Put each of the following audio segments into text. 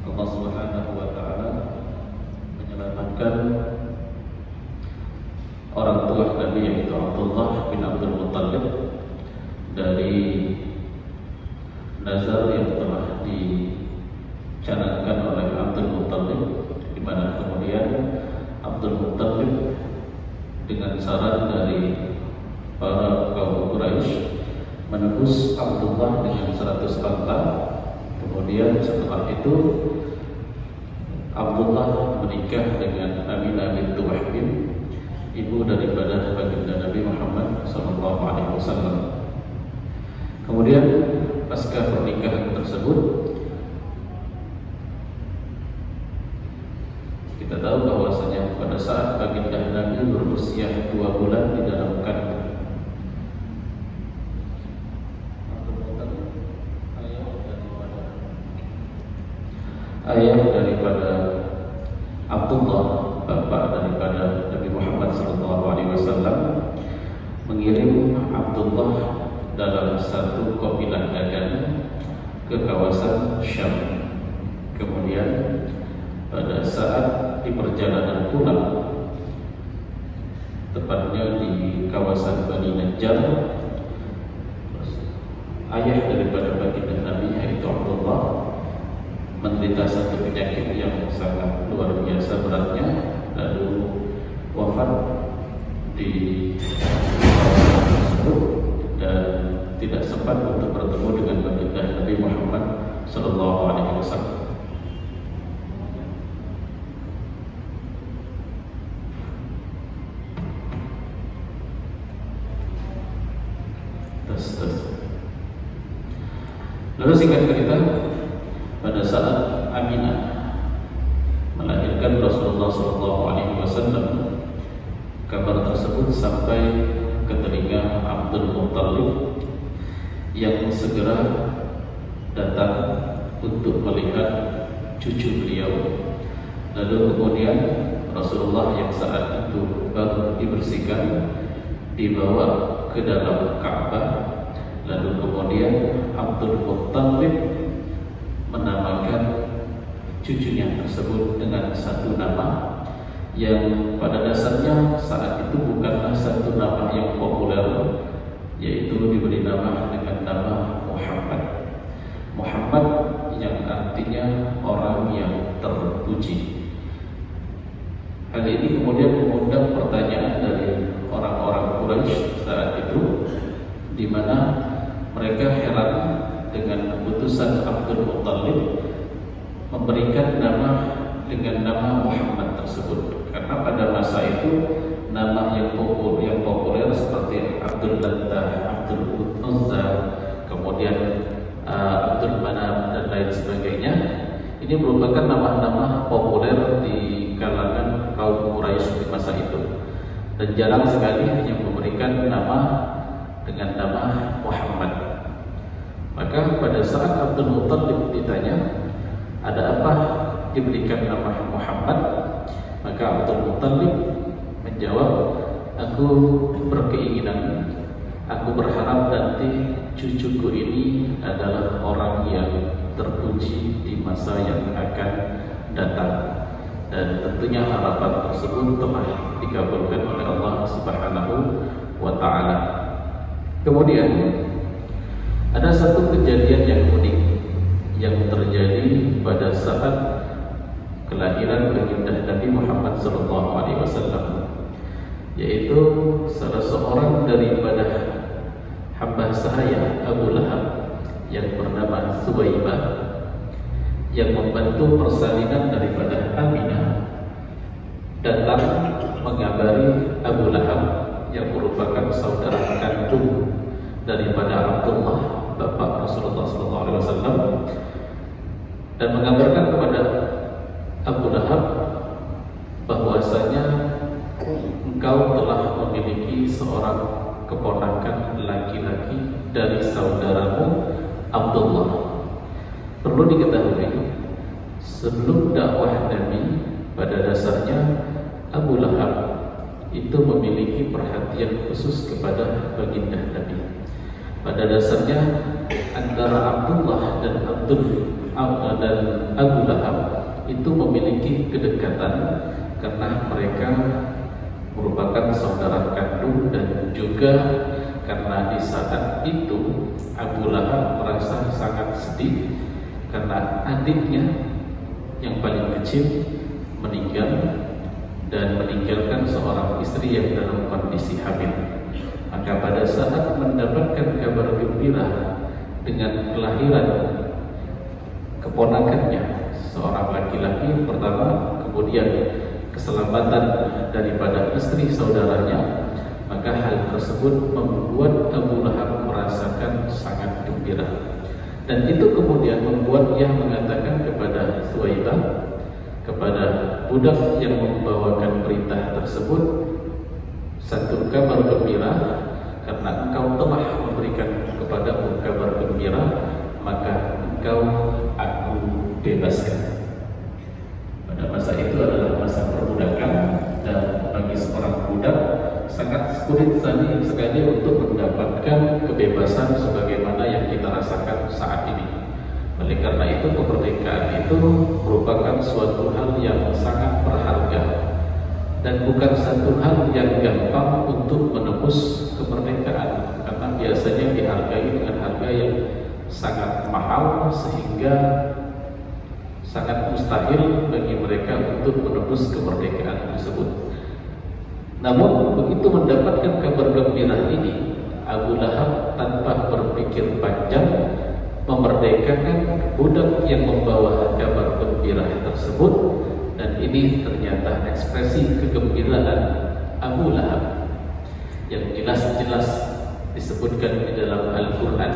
Allah Subhanahu wa taala menyelamatkan orang tua Nabi, yaitu Abdullah bin Abdul Muttalib, dari nazar yang telah dicanangkan oleh Abdul Muttalib, di mana kemudian Abdul Muttalib dengan saran dari para kaum Quraisy menebus Abdullah dengan 100 unta. Kemudian setelah itu Abdullah menikah dengan Aminah bintu Wahb, ibu daripada baginda Nabi Muhammad SAW. Kemudian pasca pernikahan tersebut, kita tahu bahwasanya pada saat baginda Nabi berusia 2 bulan di dalam kandungan, ayah daripada Abdullah, bapak daripada Nabi Muhammad SAW, mengirim Abdullah dalam satu kafilah dagang ke kawasan Syam. Kemudian pada saat di perjalanan pulang, tepatnya di kawasan Bani Najjar, ayah daripada baginda Nabi, yaitu Abdullah, menderita satu penyakit yang sangat luar biasa beratnya, lalu wafat di tersebut dan tidak sempat untuk bertemu dengan baginda Nabi Muhammad SAW. Lalu singkat cerita, pada saat Aminah melahirkan Rasulullah SAW, kabar tersebut sampai ke telinga Abdul Muttalib yang segera datang untuk melihat cucu beliau. Lalu kemudian Rasulullah yang saat itu baru dibersihkan dibawa ke dalam Ka'bah. Lalu kemudian Abdul Muttalib menamakan cucunya tersebut dengan satu nama yang pada dasarnya saat itu bukanlah satu nama yang populer, yaitu diberi nama dengan nama Muhammad. Muhammad yang artinya orang yang terpuji. Hal ini kemudian mengundang pertanyaan dari orang-orang Quraisy saat itu, di mana mereka heran dengan keputusan Abdul Muttalib memberikan nama dengan nama Muhammad tersebut, karena pada masa itu nama yang populer seperti Abdul Lattah, Abdul Uzza, kemudian Abdul Manaf dan lain sebagainya, ini merupakan nama-nama populer di kalangan kaum Quraisy di masa itu, dan jarang sekali yang memberikan nama dengan nama Muhammad. Maka pada saat Abdul Muttalib ditanya, ada apa diberikan nama Muhammad? Maka Abdul Muttalib menjawab, aku berkeinginan, aku berharap nanti cucuku ini adalah orang yang terpuji di masa yang akan datang. Dan tentunya harapan tersebut telah dikabulkan oleh Allah Subhanahu wa taala. Kemudian ada satu kejadian yang unik yang terjadi pada saat kelahiran baginda Nabi Muhammad SAW, yaitu salah seorang daripada hamba sahaya Abu Lahab yang bernama Suwaibah, yang membantu persalinan daripada Aminah, datang mengabari Abu Lahab yang merupakan saudara kandung daripada Abdullah, bapak Rasulullah SAW, dan mengabarkan kepada Abu Lahab bahwasanya engkau telah memiliki seorang keponakan laki-laki dari saudaramu Abdullah. Perlu diketahui, sebelum dakwah Nabi, pada dasarnya Abu Lahab itu memiliki perhatian khusus kepada baginda Nabi. Pada dasarnya antara Abdullah dan Abu Lahab itu memiliki kedekatan karena mereka merupakan saudara kandung, dan juga karena di saat itu Abu Lahab merasa sangat sedih karena adiknya yang paling kecil meninggal dan meninggalkan seorang istri yang dalam kondisi hamil. Maka pada saat mendapatkan kabar gembira dengan kelahiran keponakannya, seorang laki-laki pertama, kemudian keselamatan daripada istri saudaranya, maka hal tersebut membuat Abu Lahab merasakan sangat gembira. Dan itu kemudian membuat ia mengatakan kepada Suwaibah, kepada budak yang membawakan berita tersebut, satu kabar gembira, karena engkau telah memberikan kepadaku kabar gembira, maka engkau aku bebaskan. Pada masa itu adalah masa perbudakan, dan bagi seorang budak sangat sulit sekali untuk mendapatkan kebebasan sebagaimana yang kita rasakan saat ini. Oleh karena itu, kemerdekaan itu merupakan suatu hal yang sangat berharga, dan bukan satu hal yang gampang untuk menembus kemerdekaan, karena biasanya dihargai dengan harga yang sangat mahal, sehingga sangat mustahil bagi mereka untuk menembus kemerdekaan tersebut. Namun begitu mendapatkan kabar gembira ini, Abu Lahab tanpa berpikir panjang memerdekakan budak yang membawa kabar gembira tersebut, dan ini ternyata ekspresi kegembiraan Abu Lahab yang jelas-jelas disebutkan di dalam Al-Quran.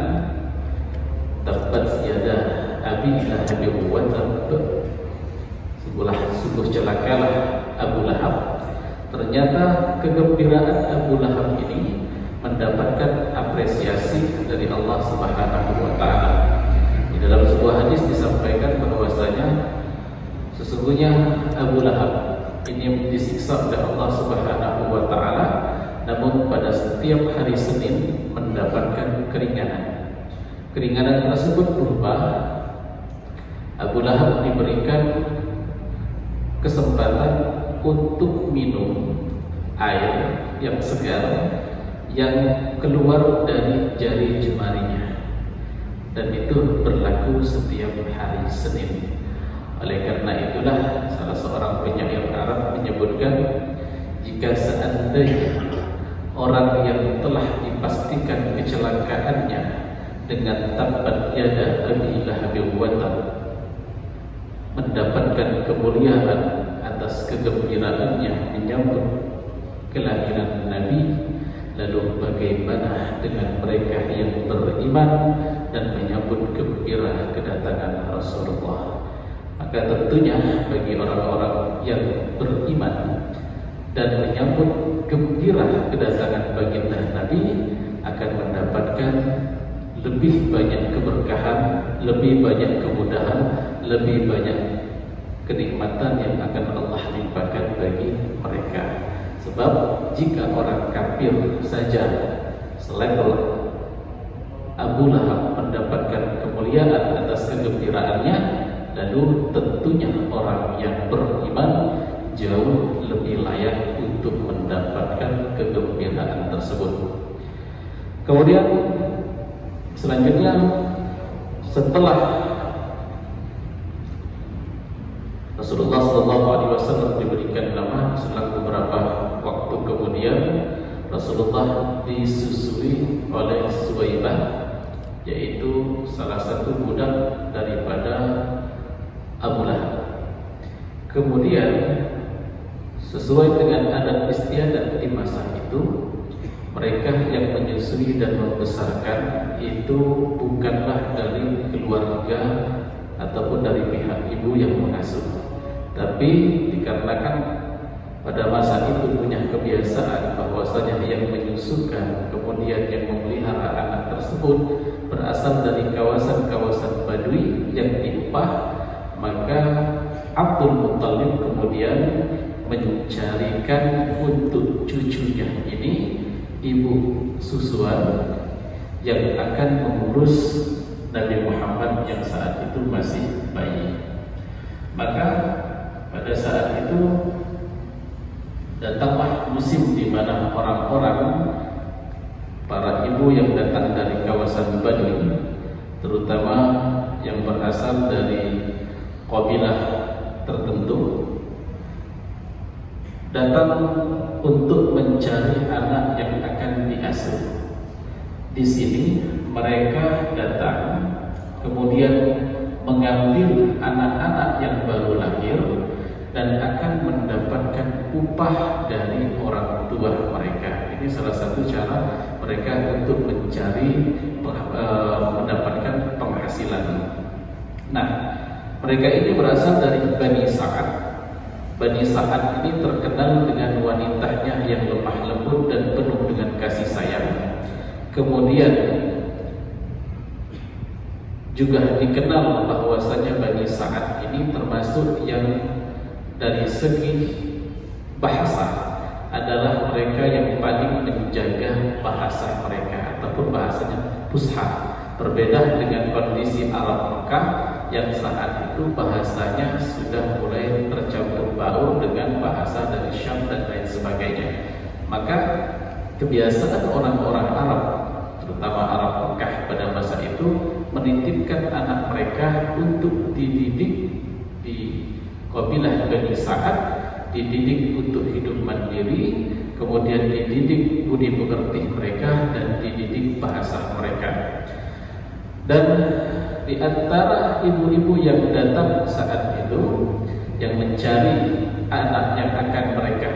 Tabbat yada abi lahabin wa tabb, sungguh celakalah Abu Lahab. Ternyata kegembiraan Abu Lahab ini mendapatkan apresiasi dari Allah Subhanahu wa Ta'ala. Di dalam sebuah hadis disampaikan bahwasanya sesungguhnya Abu Lahab ini disiksa oleh Allah Subhanahu wa Ta'ala, namun pada setiap hari Senin mendapatkan keringanan. Keringanan tersebut berupa Abu Lahab diberikan kesempatan untuk minum air yang segar yang keluar dari jari jemarinya, dan itu berlaku setiap hari Senin. Oleh karena itulah salah seorang penyair Arab menyebutkan, jika seandainya orang yang telah dipastikan kecelakaannya dengan tabbat yada abi lahabin wa tabb mendapatkan kemuliaan atas kegembiraannya menyambut kelahiran Nabi, lalu bagaimana dengan mereka yang beriman dan menyambut gembira kedatangan Rasulullah? Maka tentunya bagi orang-orang yang beriman dan menyambut gembira kedatangan baginda Nabi akan mendapatkan lebih banyak keberkahan, lebih banyak kemudahan, lebih banyak kenikmatan yang akan Allah limpahkan bagi mereka. Sebab jika orang kafir saja selevel Abu Lahab mendapatkan kemuliaan atas kegembiraannya, lalu tentunya orang yang beriman jauh lebih layak untuk mendapatkan kegembiraan tersebut. Kemudian selanjutnya, setelah Rasulullah SAW diberikan nama, selang beberapa waktu kemudian Rasulullah disusui oleh Suwaibah, yaitu salah satu budak daripada Abu Lahab. Kemudian sesuai dengan adat istiadat di masa itu, mereka yang menyusui dan membesarkan itu bukanlah dari keluarga ataupun dari pihak ibu yang mengasuh, tapi dikarenakan pada masa itu punya kebiasaan bahwasanya yang menyusukan kemudian yang memelihara anak tersebut berasal dari kawasan-kawasan Badui yang timpah, maka Abdul Muttalib kemudian mencarikan untuk cucunya ini ibu susuan yang akan mengurus Nabi Muhammad yang saat itu masih bayi. Maka pada saat itu datanglah musim di mana orang-orang, para ibu yang datang dari kawasan Badui, terutama yang berasal dari kabilah tertentu, datang untuk mencari anak yang akan diasuh. Di sini mereka datang kemudian mengambil anak-anak yang baru lahir dan akan mendapatkan upah dari orang tua mereka. Ini salah satu cara mereka untuk mencari mendapatkan penghasilan. Nah, mereka ini berasal dari Bani Sa'ad. Bani Sa'ad ini terkenal dengan wanitanya yang lemah lembut dan penuh dengan kasih sayang. Kemudian juga dikenal bahwasanya Bani Sa'ad ini termasuk yang dari segi bahasa adalah mereka yang paling menjaga bahasa mereka ataupun bahasanya fusha. Berbeda dengan kondisi Arab Mekah yang saat itu bahasanya sudah mulai tercampur baur dengan bahasa dari Syam dan lain sebagainya. Maka kebiasaan orang-orang Arab, terutama Arab Mekah pada masa itu, menitipkan anak mereka untuk dididik di kabilah Bani Sa'ad, dididik untuk hidup mandiri, kemudian dididik budi pekerti mereka dan dididik bahasa mereka. Dan di antara ibu-ibu yang datang saat itu yang mencari anak yang akan mereka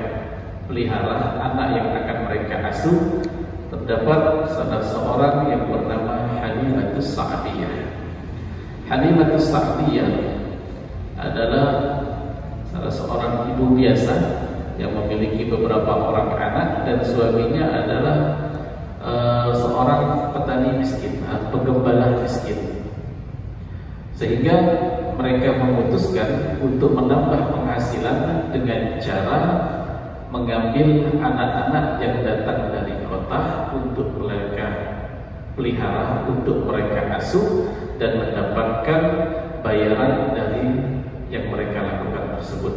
pelihara, anak yang akan mereka asuh, terdapat salah seorang yang bernama Halimatus Sa'diyah. Halimatus Sa'diyah adalah salah seorang ibu biasa yang memiliki beberapa orang anak dan suaminya adalah seorang petani miskin, penggembala miskin. Sehingga mereka memutuskan untuk menambah penghasilan dengan cara mengambil anak-anak yang datang dari kota untuk mereka pelihara, untuk mereka asuh dan mendapatkan bayaran dari yang mereka lakukan tersebut.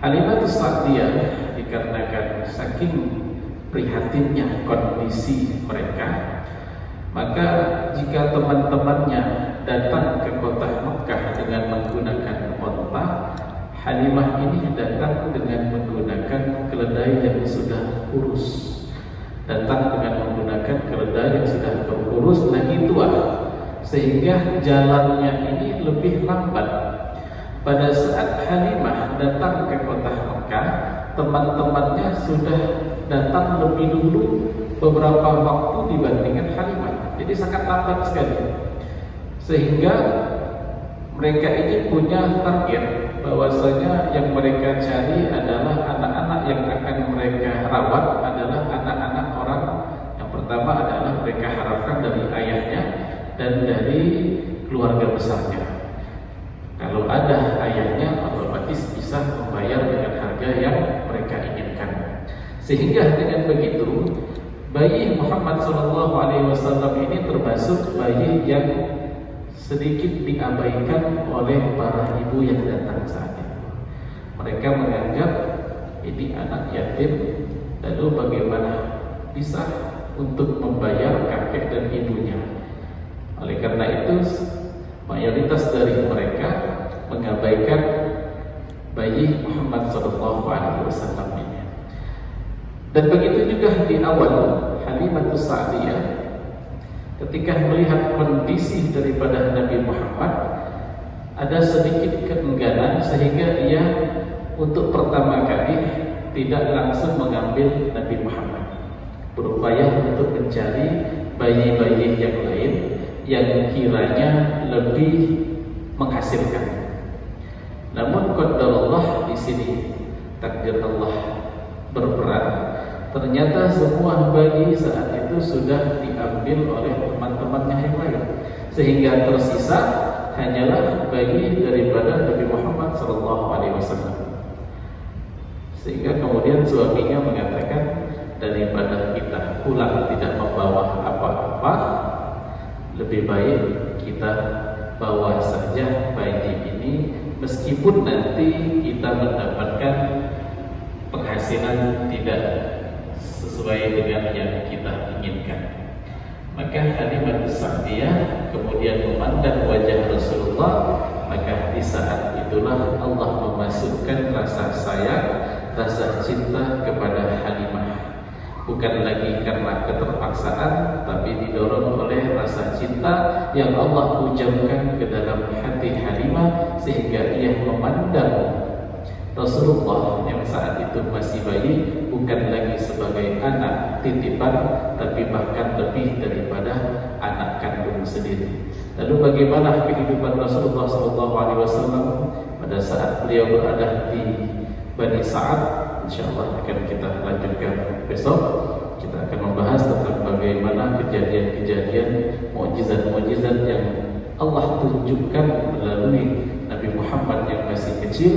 Halimatus Sa'diyah dikarenakan saking prihatinnya kondisi mereka, maka jika teman-temannya datang ke kota Mekah dengan menggunakan onta, Halimah ini datang dengan menggunakan keledai yang sudah kurus, datang dengan menggunakan keledai yang sudah berkurus lagi tua, sehingga jalannya ini lebih lambat. Pada saat Halimah datang ke kota Mekah, teman-temannya sudah datang lebih dulu beberapa waktu dibandingkan Halimah. Jadi sangat lambat sekali. Sehingga mereka ini punya target bahwasanya yang mereka cari adalah anak-anak yang akan mereka rawat adalah anak-anak orang yang pertama adalah mereka harapkan dari ayahnya dan dari keluarga besarnya. Kalau ada ayahnya, otomatis bisa membayar dengan harga yang mereka inginkan. Sehingga dengan begitu, bayi Muhammad SAW ini termasuk bayi yang sedikit diabaikan oleh para ibu yang datang saat itu. Mereka menganggap ini anak yatim, lalu bagaimana bisa untuk membayar kakek dan ibunya. Oleh karena itu, mayoritas dari mereka mengabaikan bayi Muhammad SAW ini. Dan begitu juga di awal Halimatus Sa'diyah ketika melihat kondisi daripada Nabi Muhammad, ada sedikit keengganan sehingga ia untuk pertama kali tidak langsung mengambil Nabi Muhammad, berupaya untuk mencari bayi-bayi yang lain yang kiranya lebih menghasilkan. Namun qadarullah di sini, takdir Allah berperan. Ternyata semua bayi saat itu sudah diambil oleh teman-temannya yang lain, sehingga tersisa hanyalah bayi daripada Nabi Muhammad SAW. Sehingga kemudian suaminya mengatakan, daripada kita pulang tidak membawa apa-apa, lebih baik kita bawa saja bayi ini meskipun nanti kita mendapatkan penghasilan tidak sesuai dengan yang kita inginkan. Maka Halimah Sa'diyah kemudian memandang wajah Rasulullah, maka di saat itulah Allah memasukkan rasa sayang, rasa cinta kepada Halimah. Bukan lagi karena keterpaksaan, tapi didorong oleh rasa cinta yang Allah ucapkan ke dalam hati Halimah, sehingga ia memandang Rasulullah yang saat itu masih bayi bukan lagi sebagai anak titipan, tapi bahkan lebih daripada anak kandung sendiri. Lalu bagaimana kehidupan Rasulullah SAW pada saat beliau berada di Bani Sa'ad? InsyaAllah akan kita lanjutkan besok. Kita akan membahas tentang bagaimana kejadian-kejadian mukjizat-mukjizat yang Allah tunjukkan melalui Nabi Muhammad yang masih kecil,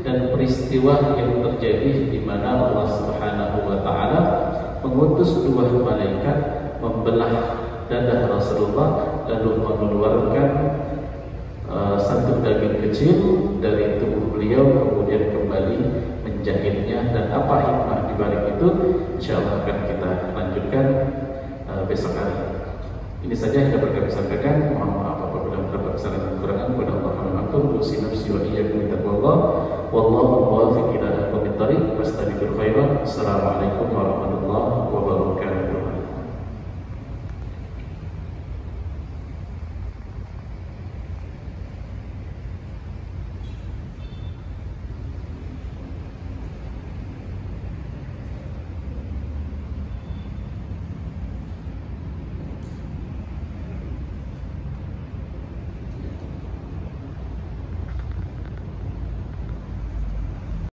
dan peristiwa yang terjadi di mana Allah Subhanahu wa taala mengutus dua malaikat membelah dada Rasulullah lalu mengeluarkan satu daging kecil dari tubuh beliau, kemudian kembali menjahitnya, dan apa hikmah di balik itu insyaallah akan kita lanjutkan besok hari. Ini saja yang dapat kami sampaikan. Mohon maaf apabila terdapat kesalahan dan kekurangan. Kepada Allah kami atur usi nafsi wa iyyakum bittaqwallah wallahu muwaffiq ila aqwamit thariq. Wastabiqul khairat. Assalamualaikum warahmatullahi wabarakatuh.